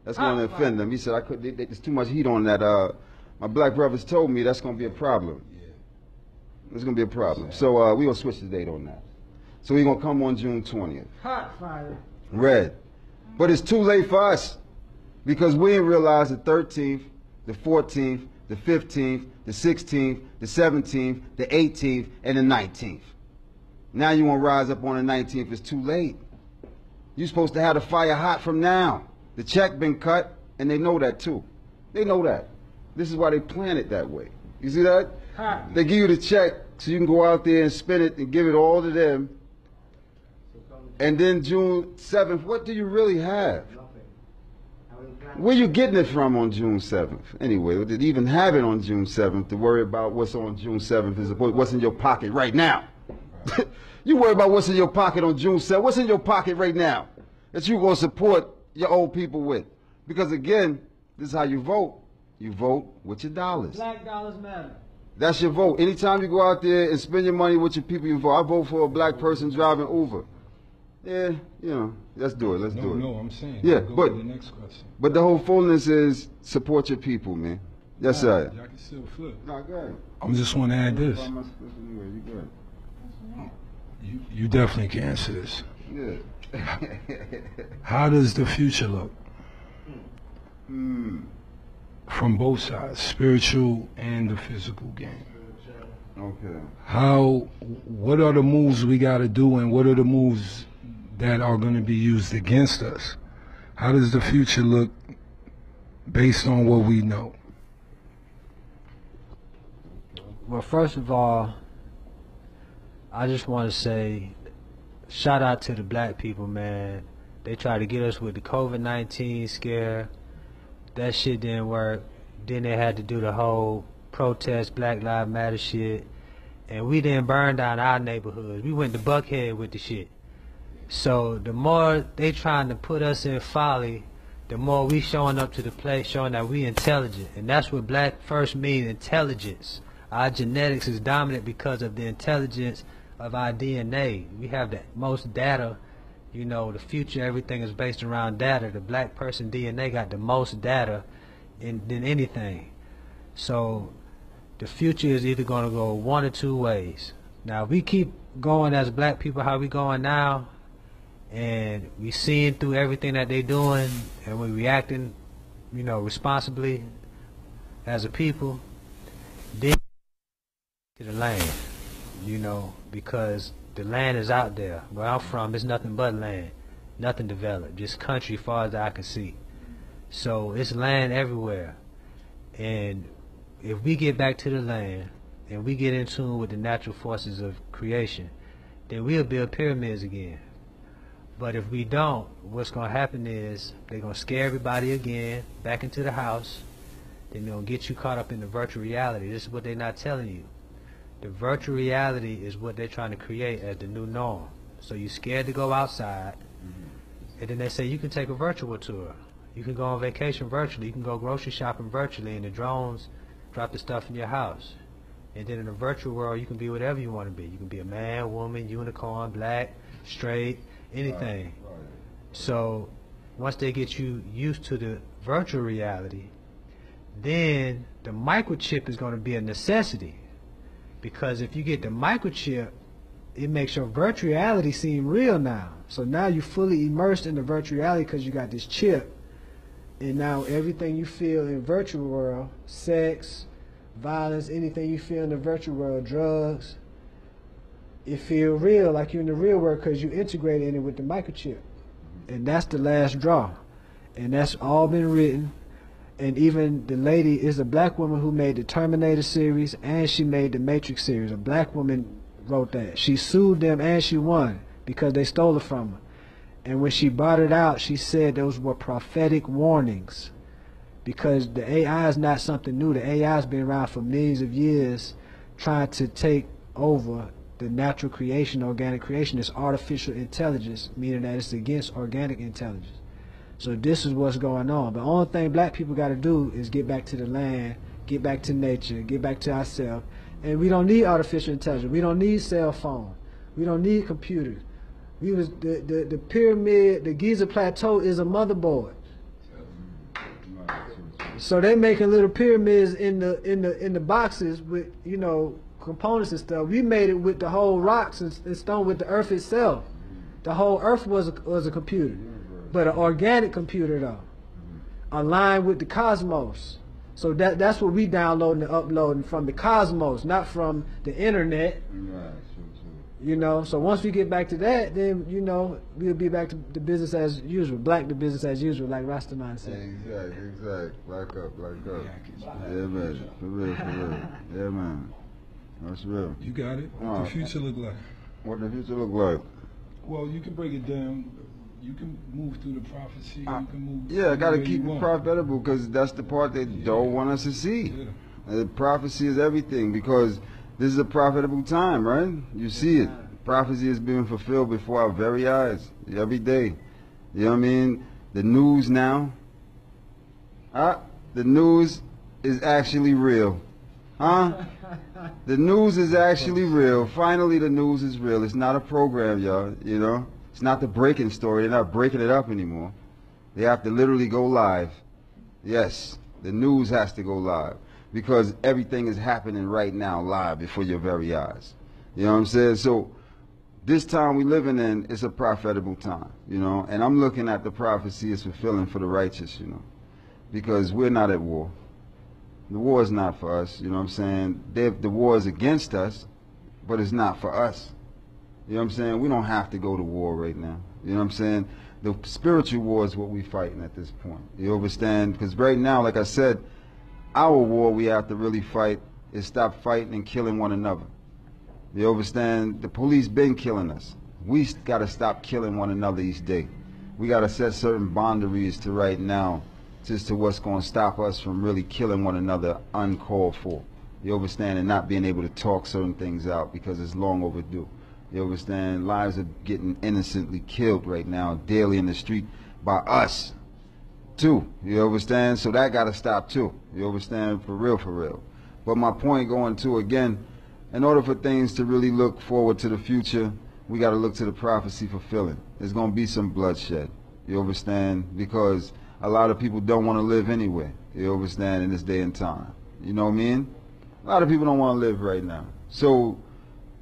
that's going to offend them. He said, there's too much heat on that. My black brothers told me that's going to be a problem. It's going to be a problem. So we're going to switch the date on that. So we're going to come on June 20th. Hot fire. Red. But it's too late for us because we didn't realize the 13th, the 14th, the 15th, the 16th, the 17th, the 18th, and the 19th. Now you want to rise up on the 19th. It's too late. You're supposed to have the fire hot from now. The check been cut, and they know that too. They know that. This is why they plan it that way. You see that? Hot. They give you the check so you can go out there and spend it and give it all to them. And then June 7th, what do you really have? Where you getting it from on June 7th? Anyway, did even have it on June 7th to worry about what's on June 7th is what's in your pocket right now. You worry about what's in your pocket on June 7th. What's in your pocket right now that you're going to support your old people with? Because again, this is how you vote. You vote with your dollars. Black dollars matter. That's your vote. Anytime you go out there and spend your money with your people, you vote. I vote for a black person driving Uber. Yeah, you know, let's do it. Let's do it. No, I'm saying. Yeah, go but to the next question. But the whole fullness is support your people, man. Yes, sir. Y'all can still flip. No, go ahead. I just want to add this. You good. You definitely can answer this. Yeah. How does the future look? from both sides, spiritual and the physical game. Okay. What are the moves we got to do, and what are the moves that are going to be used against us? How does the future look based on what we know? Well, first of all, I just want to say shout out to the black people, man. They tried to get us with the COVID-19 scare. That shit didn't work. Then they had to do the whole protest, Black Lives Matter shit. And we didn't burn down our neighborhoods. We went to Buckhead with the shit. So the more they trying to put us in folly, the more we showing up to the place, showing that we intelligent. And that's what black first means, intelligence. Our genetics is dominant because of the intelligence of our DNA. We have the most data. You know, the future, everything is based around data. The black person DNA got the most data than anything. So the future is either going to go one or two ways. Now, if we keep going as black people how we going now, and we seeing through everything that they doing, and we reacting, you know, responsibly as a people, then to the land, you know, because the land is out there. Where I'm from, it's nothing but land, nothing developed, just country far as I can see. So it's land everywhere, and if we get back to the land and we get in tune with the natural forces of creation, then we'll build pyramids again. But if we don't, what's going to happen is they're going to scare everybody again back into the house. Then they're going to get you caught up in the virtual reality. This is what they're not telling you. The virtual reality is what they're trying to create as the new norm. So you're scared to go outside, and then they say you can take a virtual tour. You can go on vacation virtually. You can go grocery shopping virtually, and the drones drop the stuff in your house. And then in the virtual world, you can be whatever you want to be. You can be a man, woman, unicorn, black, straight, anything. Right. So once they get you used to the virtual reality, then the microchip is going to be a necessity. Because if you get the microchip, it makes your virtual reality seem real now. So now you're fully immersed in the virtual reality because you got this chip. And now everything you feel in virtual world, sex, violence, anything you feel in the virtual world, drugs, it feel real, like you're in the real world because you integrate in it with the microchip. And that's the last draw. And that's all been written. And even the lady is a black woman who made the Terminator series, and she made the Matrix series. A black woman wrote that. She sued them and she won because they stole it from her. And when she brought it out, she said those were prophetic warnings, because the AI is not something new. The AI has been around for millions of years trying to take over the natural creation, organic creation. It's artificial intelligence, meaning that it's against organic intelligence. So this is what's going on. But the only thing black people got to do is get back to the land, get back to nature, get back to ourselves. And we don't need artificial intelligence. We don't need cell phone. We don't need computers. We was the pyramid, the Giza Plateau is a motherboard. So they making little pyramids in the boxes with, you know, components and stuff. We made it with the whole rocks and stone, with the earth itself. The whole earth was a computer, but an organic computer though, aligned with the cosmos. So that's what we downloading and uploading from the cosmos, not from the internet. You know, so once we get back to that, then, you know, we'll be back to the business as usual. Black to business as usual, like Rastaman said. Exactly. Black up. Yeah, man. For real. Yeah, man. That's real. You got it. What the future look like? What the future look like? Well, you can break it down. You can move through the prophecy. You can move. Yeah, I got to keep it profitable, because that's the part they don't want us to see. Yeah. Prophecy is everything, because this is a profitable time, right? You see it. Prophecy is being fulfilled before our very eyes, every day. You know what I mean? The news now. The news is actually real. The news is actually real. Finally, the news is real. It's not a program, y'all. You know? It's not the breaking story. They're not breaking it up anymore. They have to literally go live. Yes, the news has to go live, because everything is happening right now live before your very eyes. You know what I'm saying? So this time we living in is a profitable time, you know, and I'm looking at the prophecy as fulfilling for the righteous, you know, because we're not at war. The war is not for us, you know what I'm saying? The war is against us, but it's not for us. You know what I'm saying? We don't have to go to war right now. You know what I'm saying? The spiritual war is what we're fighting at this point. You understand? Because right now, like I said, our war we have to really fight is stop fighting and killing one another. You understand? The police been killing us. We got to stop killing one another each day. We got to set certain boundaries to right now, just to what's going to stop us from really killing one another uncalled for. You understand? And not being able to talk certain things out because it's long overdue. You understand? Lives are getting innocently killed right now, daily in the street by us, too. You understand? So that got to stop, too. You understand? For real, for real. But my point going to, again, in order for things to really look forward to the future, we got to look to the prophecy fulfilling. There's going to be some bloodshed. You understand? Because a lot of people don't want to live anyway. You understand? In this day and time. You know what I mean? A lot of people don't want to live right now. So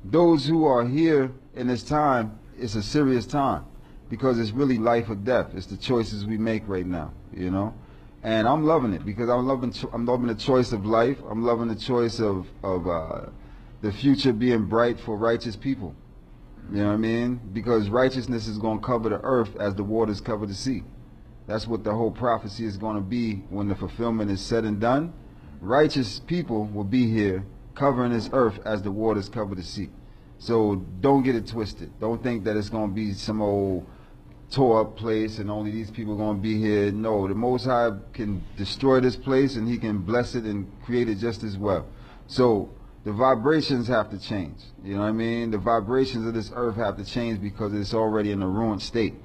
those who are here in this time, it's a serious time because it's really life or death. It's the choices we make right now, you know. And I'm loving it because I'm loving the choice of life. I'm loving the choice of the future being bright for righteous people. You know what I mean? Because righteousness is going to cover the earth as the waters cover the sea. That's what the whole prophecy is going to be when the fulfillment is said and done. Righteous people will be here covering this earth as the waters cover the sea. So don't get it twisted. Don't think that it's going to be some old tore up place and only these people are going to be here. No, the Most High can destroy this place and he can bless it and create it just as well. So the vibrations have to change. You know what I mean? The vibrations of this earth have to change because it's already in a ruined state.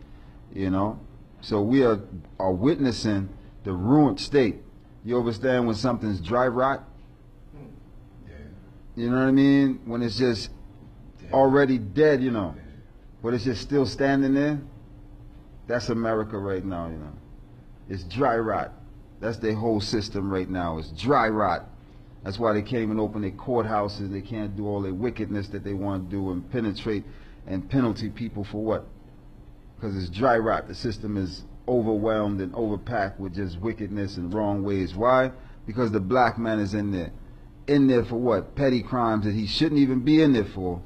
You know? So we are witnessing the ruined state. You understand when something's dry rot? You know what I mean? When it's just already dead, you know, but it's just still standing there. That's America right now, you know. It's dry rot. That's their whole system right now. It's dry rot. That's why they can't even open their courthouses. They can't do all their wickedness that they want to do and penetrate and penalty people for what? Because it's dry rot. The system is overwhelmed and overpacked with just wickedness and wrong ways. Why? Because the black man is in there. In there for what? Petty crimes that he shouldn't even be in there for.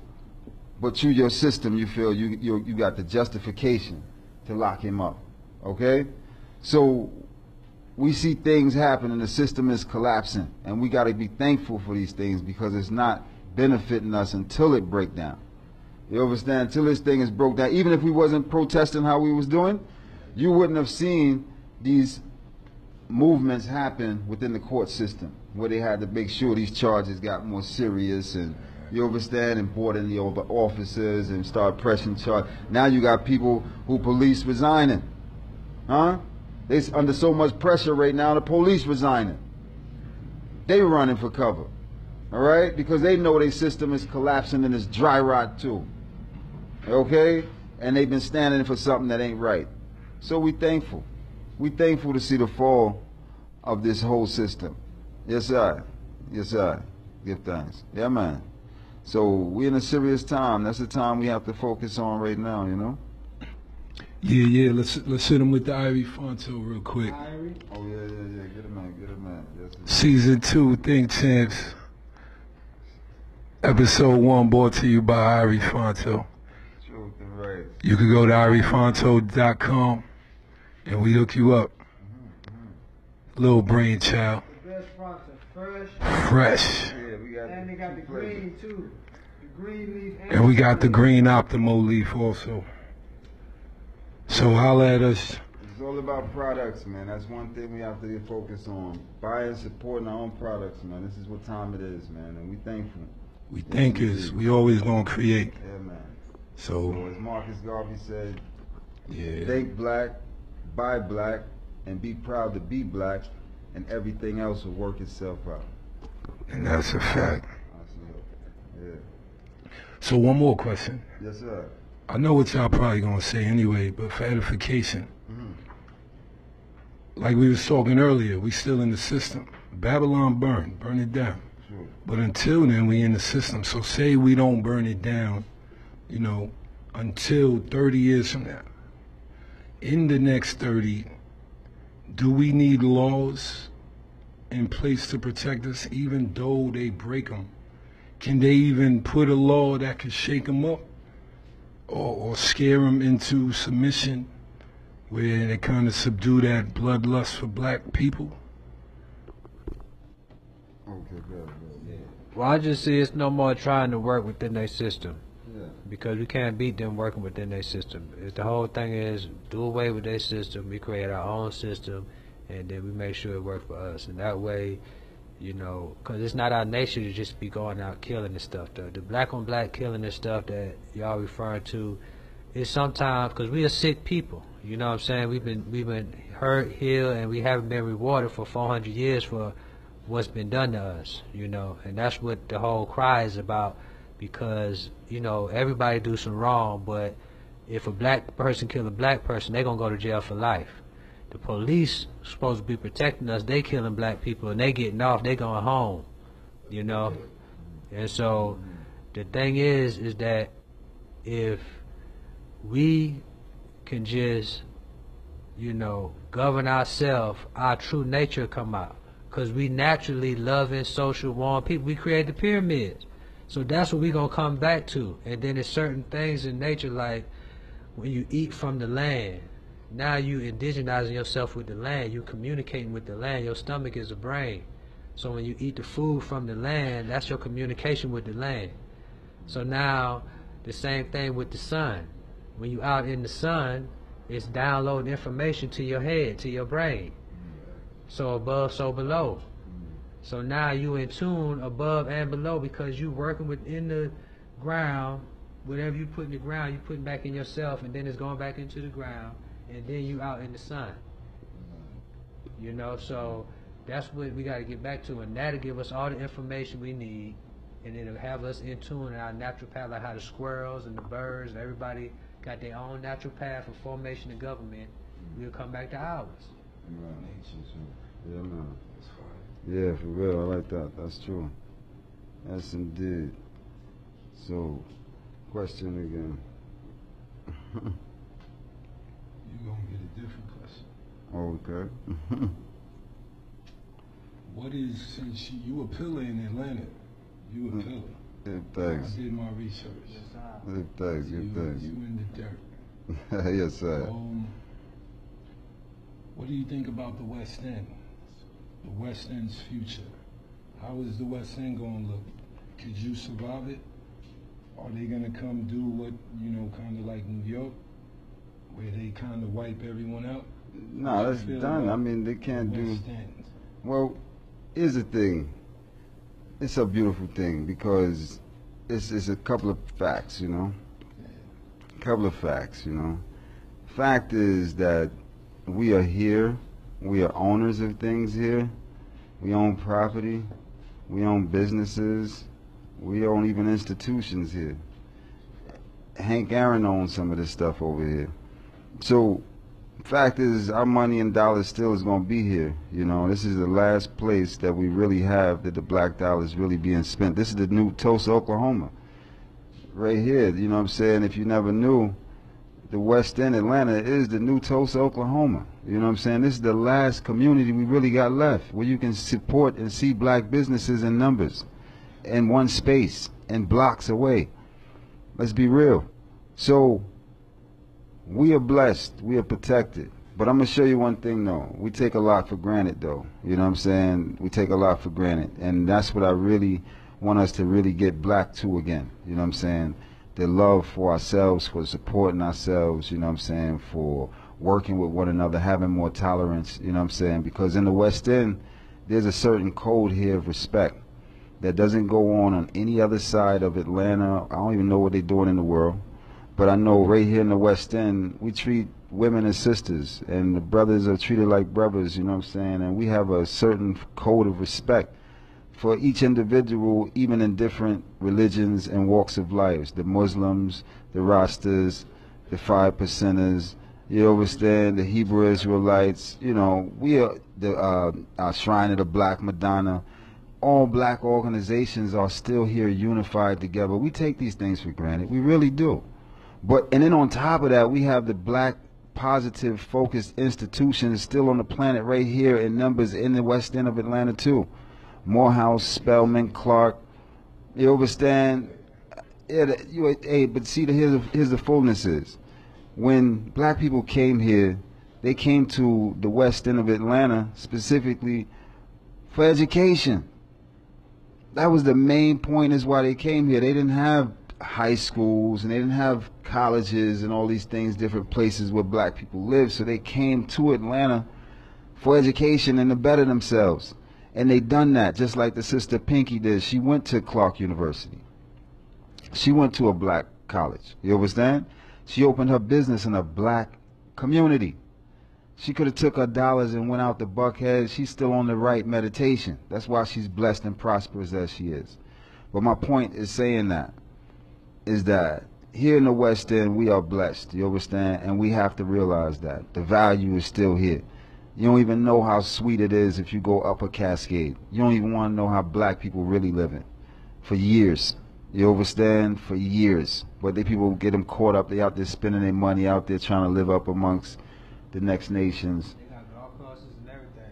But through your system, you feel you got the justification to lock him up. Okay? So we see things happen and the system is collapsing. And we got to be thankful for these things because it's not benefiting us until it breaks down. You understand? Until this thing is broke down. Even if we wasn't protesting how we was doing, you wouldn't have seen these movements happen within the court system where they had to make sure these charges got more serious and you understand, and brought in the over officers and start pressing charges. Now you got people who police resigning. Huh? They under so much pressure right now, the police resigning. They running for cover. All right? Because they know their system is collapsing and it's dry rot too. Okay? And they've been standing for something that ain't right. So we thankful. We thankful to see the fall of this whole system. Yes, sir. Yes, sir. Give thanks. Yeah, man. So we're in a serious time. That's the time we have to focus on right now, you know? Yeah. Let's hit him with the Irie Fonto real quick. Irie? Oh, yeah. Get him in. Yes, Season 2 Think Champs. Episode 1 brought to you by Irie Fonto. Truth and right. You can go to iriefonto.com and we hook you up. Little brainchild. The best sponsor, Fresh. Yeah, we got and they got the green too. The green leaf. And we got the green Optimal leaf also. So holla at us. It's all about products, man. That's one thing we have to focus on. Buying, supporting our own products, man. This is what time it is, man. And we thankful. We thinkers. We always gonna create. Yeah, man. So as Marcus Garvey said, yeah. think black, buy black, and be proud to be black, and everything else will work itself out. And that's a fact. Yeah. So one more question. Yes, sir. I know what y'all probably gonna say anyway, but for edification, like we was talking earlier, we still in the system. Babylon burn it down. Sure. But until then, we in the system. So say we don't burn it down, you know, until 30 years from now. In the next 30, do we need laws in place to protect us, even though they break them? Can they even put a law that could shake them up or scare them into submission, where they kind of subdue that bloodlust for black people? Okay, good. Well, I just see it's no more trying to work within their system. Yeah. Because we can't beat them working within their system. The whole thing is do away with their system, we create our own system, and then we make sure it works for us. And that way, you know, because it's not our nature to just be going out killing this stuff. The black on black killing this stuff that y'all referring to is sometimes because we are sick people. You know what I'm saying? We've been hurt, healed, and we haven't been rewarded for 400 years for what's been done to us, you know. And that's what the whole cry is about, because, you know, everybody do some wrong, but if a black person kill a black person, they're going to go to jail for life. The police supposed to be protecting us, they killing black people, and they getting off, they going home, you know. And so the thing is that if we can just, you know, govern ourselves, our true nature come out. Because we naturally loving, social, warm people. We create the pyramids. So that's what we're going to come back to. And then there's certain things in nature, like when you eat from the land, now you indigenizing yourself with the land. You communicating with the land. Your stomach is a brain. So when you eat the food from the land, that's your communication with the land. So now the same thing with the sun. When you out in the sun, it's downloading information to your head, to your brain. So above, so below. So now you in tune above and below, because you working within the ground. Whatever you put in the ground, you putting back in yourself, and then it's going back into the ground, and then you out in the sun. You know, so that's what we got to get back to, and that'll give us all the information we need, and it'll have us in tune in our natural path, like how the squirrels and the birds and everybody got their own natural path for formation of government. We'll come back to ours. Yeah, man. Yeah, for real, I like that. That's true. Yes, indeed. So, question again. You're going to get a different question. Okay. What is, since you a pillar in Atlanta, you a pillar. Good thanks. I did my research. Good thanks, good thanks. You in the dirt. Yes, sir. What do you think about the West End? The West End's future. How is the West End going to look? Could you survive it? Are they going to come do what, you know, kind of like New York, where they kind of wipe everyone out? No, that's done. I mean, they can't do... Well, here's the thing. It's a beautiful thing, because it's a couple of facts, you know? A couple of facts, you know? Fact is that we are here. We are owners of things here. We own property. We own businesses. We own even institutions here. Hank Aaron owns some of this stuff over here. So, fact is, our money and dollars still is going to be here. You know, this is the last place that we really have that the black dollar is really being spent. This is the new Tulsa, Oklahoma. Right here, you know what I'm saying? If you never knew, the West End, Atlanta, is the new Tulsa, Oklahoma. You know what I'm saying? This is the last community we really got left, where you can support and see black businesses in numbers, in one space, and blocks away. Let's be real. So, we are blessed. We are protected. But I'm going to show you one thing, though. We take a lot for granted, though. You know what I'm saying? We take a lot for granted. And that's what I really want us to really get black to again. You know what I'm saying? The love for ourselves, for supporting ourselves, you know what I'm saying, for working with one another, having more tolerance, you know what I'm saying? Because in the West End, there's a certain code here of respect that doesn't go on any other side of Atlanta. I don't even know what they're doing in the world. But I know right here in the West End, we treat women as sisters, and the brothers are treated like brothers, you know what I'm saying? And we have a certain code of respect for each individual, even in different religions and walks of life. The Muslims, the Rastas, the 5%ers, you understand, the Hebrew Israelites, you know, we are the Shrine of the Black Madonna. All black organizations are still here unified together. We take these things for granted. We really do. But, and then on top of that, we have the black positive, focused institutions still on the planet right here in numbers in the West End of Atlanta too. Morehouse, Spelman, Clark. You understand? Yeah, but see, here's the fullness is. When black people came here, they came to the West End of Atlanta specifically for education. That was the main point, is why they came here. They didn't have high schools and they didn't have colleges and all these things, different places where black people live. So they came to Atlanta for education and to better themselves. And they done that just like the sister Pinky did. She went to Clark University. She went to a black college. You understand? She opened her business in a black community. She could have took her dollars and went out to Buckhead. She's still on the right meditation. That's why she's blessed and prosperous as she is. But my point is saying that, is that here in the West End, we are blessed. You understand? And we have to realize that. The value is still here. You don't even know how sweet it is if you go up a cascade. You don't even want to know how black people really living. For years. You understand? For years. But they people get them caught up. They out there spending their money out there trying to live up amongst the next nations. They got golf courses and everything.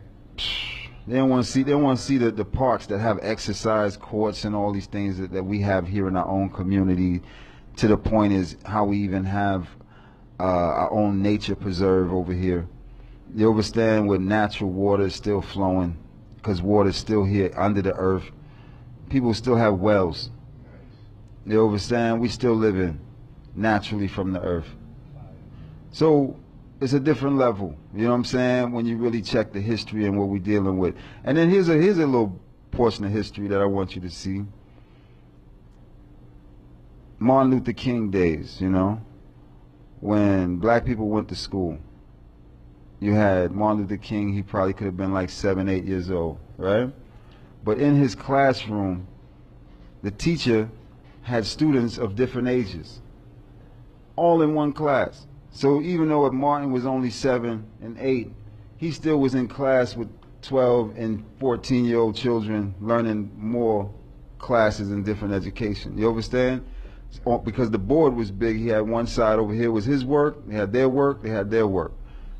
They don't want to see the parks that have exercise courts and all these things that we have here in our own community. To the point is how we even have our own nature preserve over here. You understand? Where natural water is still flowing, because water is still here under the earth. People still have wells. You understand? We still living naturally from the earth. So it's a different level. You know what I'm saying? When you really check the history and what we're dealing with. And then here's a little portion of history that I want you to see. Martin Luther King days, you know, when black people went to school. You had Martin Luther King, he probably could have been like 7, 8 years old, right? But in his classroom, the teacher had students of different ages, all in one class. So even though Martin was only 7 and 8, he still was in class with 12 and 14-year-old children learning more classes in different education. You understand? Because the board was big, he had one side over here was his work, they had their work, they had their work.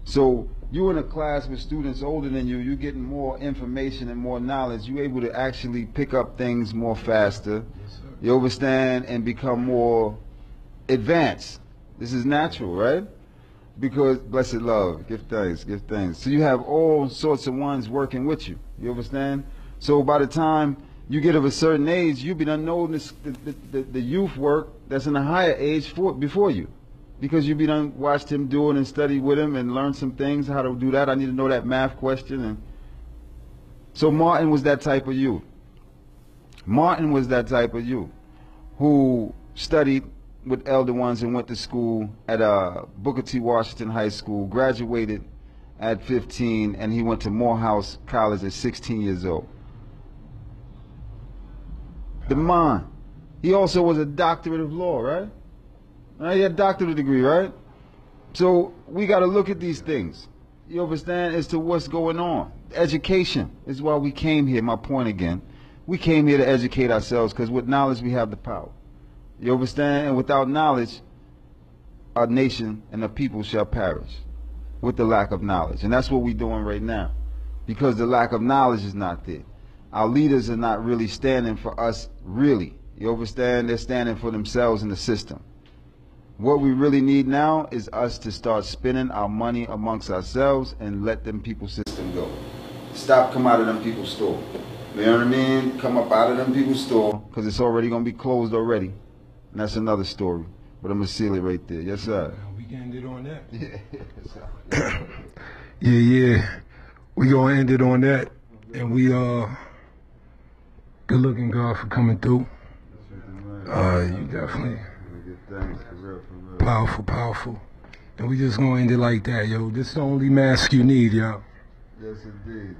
So you in a class with students older than you, you're getting more information and more knowledge. You're able to actually pick up things more faster. You understand? And become more advanced. This is natural, right? Because, blessed love, give thanks, give thanks. So you have all sorts of ones working with you. You understand? So by the time you get of a certain age, you be done know the youth work that's in a higher age before you. Because you be done watched him do it and studied with him and learned some things, how to do that. I need to know that math question. And so Martin was that type of youth. Martin was that type of youth who studied with elder ones and went to school at Booker T. Washington High School, graduated at 15, and he went to Morehouse College at 16 years old. The mind. He also was a doctorate of law, right? He had a doctorate degree, right? So we got to look at these things. You understand as to what's going on. Education is why we came here. My point again. We came here to educate ourselves because with knowledge we have the power. You understand? And without knowledge, our nation and the people shall perish with the lack of knowledge. And that's what we're doing right now because the lack of knowledge is not there. Our leaders are not really standing for us, really. You understand? They're standing for themselves in the system. What we really need now is us to start spending our money amongst ourselves and let them people's system go. Stop come out of them people's store. You know what I mean? Come up out of them people's store because it's already going to be closed already. And that's another story. But I'm going to seal it right there. Yes, sir. We can end it on that. Yeah. Yeah. We going to end it on that. And we, good looking God for coming through. You definitely. Thanks, for real, for real. Powerful, powerful. And we just gonna end it like that, yo. This is the only mask you need, yo. Yes, indeed.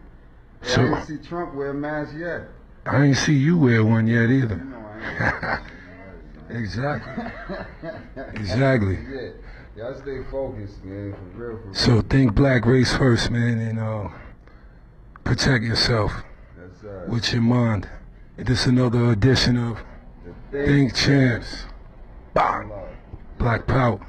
So, I didn't see Trump wear a mask yet. I ain't see you wear one yet either. You know I ain't. Exactly. Exactly. Yeah. Y'all stay focused, man, for real, for real. So think black race first, man, and protect yourself with your mind. This is another edition of Think Champs. Bang. Black Power.